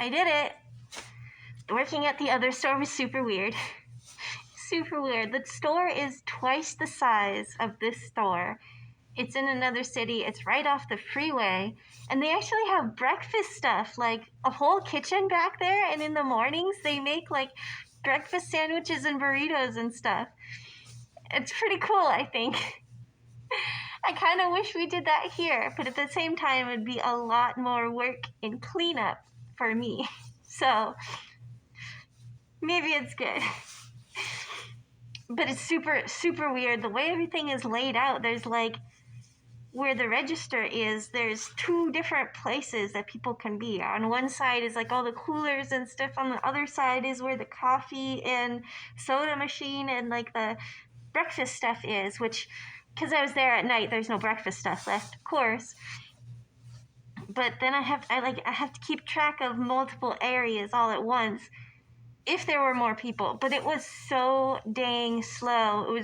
I did it. Working at the other store was super weird. Super weird. The store is twice the size of this store. It's in another city. It's right off the freeway. And they actually have breakfast stuff, like a whole kitchen back there. And in the mornings, they make like breakfast sandwiches and burritos and stuff. It's pretty cool, I think. I kind of wish we did that here, but at the same time, it'd be a lot more work and cleanup for me. So maybe it's good. But it's super, super weird. The way everything is laid out, there's like, where the register is, there's two different places that people can be. On one side is like all the coolers and stuff. On the other side is where the coffee and soda machine and like the breakfast stuff is, which, because I was there at night, there's no breakfast stuff left, of course. But then I have to keep track of multiple areas all at once if there were more people. But it was so dang slow.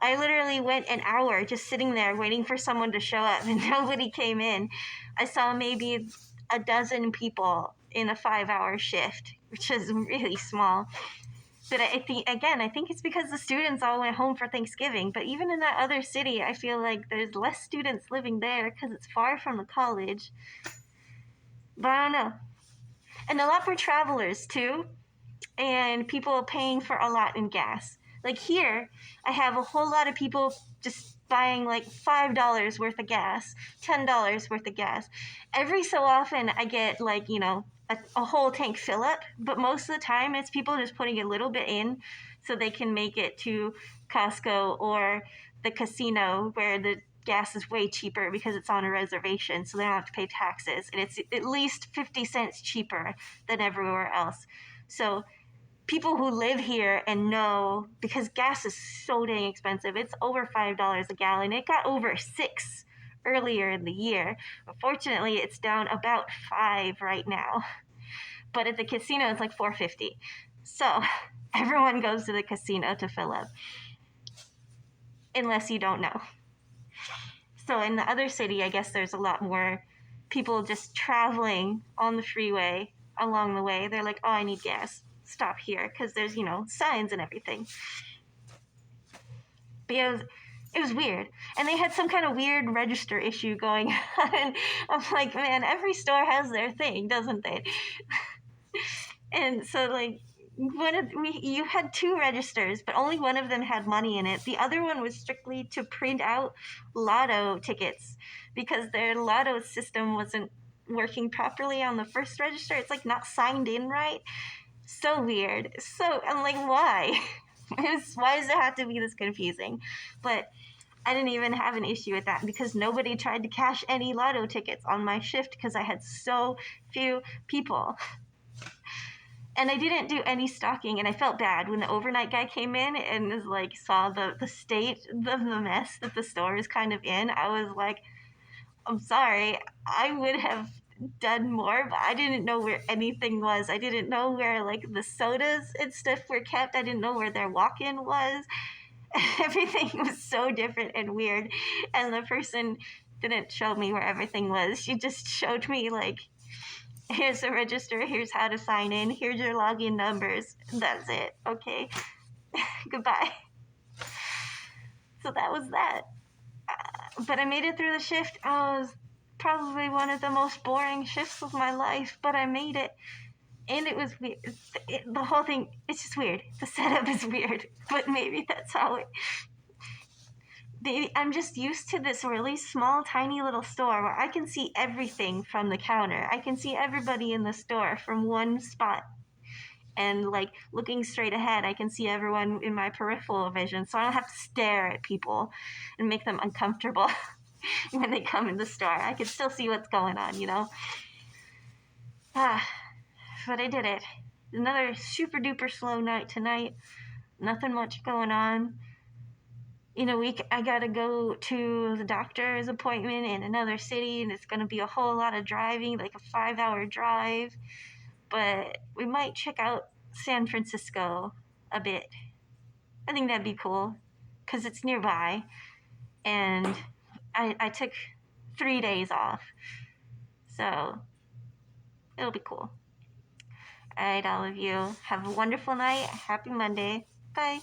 I literally went an hour just sitting there waiting for someone to show up, and nobody came in. I saw maybe a dozen people in a 5-hour shift, which is really small. But I think it's because the students all went home for Thanksgiving. But even in that other city, I feel like there's less students living there because it's far from the college. But I don't know. And a lot more travelers, too. And people paying for a lot in gas. Like here, I have a whole lot of people just buying like $5 worth of gas, $10 worth of gas. Every so often, I get like, a whole tank fill up, but most of the time it's people just putting a little bit in so they can make it to Costco or the casino where the gas is way cheaper because it's on a reservation, so they don't have to pay taxes, and it's at least 50 cents cheaper than everywhere else. So people who live here and know, because gas is so dang expensive, it's over $5 a gallon. It got over $6 earlier in the year. Unfortunately, it's down about $5 right now. But at the casino, it's like $4.50. So everyone goes to the casino to fill up, unless you don't know. So in the other city, I guess there's a lot more people just traveling on the freeway along the way. They're like, oh, I need gas. Stop here, because there's, signs and everything. But yeah, it was weird. And they had some kind of weird register issue going on. And I'm like, man, every store has their thing, doesn't they? And so, like, you had two registers, but only one of them had money in it. The other one was strictly to print out lotto tickets because their lotto system wasn't working properly on the first register. It's like not signed in right. So weird. So I'm like, why? Why does it have to be this confusing? But I didn't even have an issue with that because nobody tried to cash any lotto tickets on my shift because I had so few people. And I didn't do any stocking, and I felt bad when the overnight guy came in and was like, saw the state of the mess that the store is kind of in. I was like, I'm sorry, I would have done more, but I didn't know where anything was. I didn't know where like the sodas and stuff were kept. I didn't know where their walk-in was. Everything was so different and weird, and the person didn't show me where everything was. She just showed me like, here's the register, here's how to sign in, here's your login numbers. That's it. Okay. Goodbye. So that was that. But I made it through the shift. It was probably one of the most boring shifts of my life, but I made it. And it was weird. The whole thing, it's just weird. The setup is weird, but maybe that's how it... I'm just used to this really small, tiny little store where I can see everything from the counter. I can see everybody in the store from one spot. And like looking straight ahead, I can see everyone in my peripheral vision, so I don't have to stare at people and make them uncomfortable when they come in the store. I can still see what's going on, But I did it. Another super duper slow night tonight. Nothing much going on. In a week, I gotta go to the doctor's appointment in another city, and it's gonna be a whole lot of driving, like a 5-hour drive. But we might check out San Francisco a bit. I think that'd be cool, because it's nearby, and I took 3 days off, so it'll be cool. All right, all of you. Have a wonderful night. Happy Monday. Bye.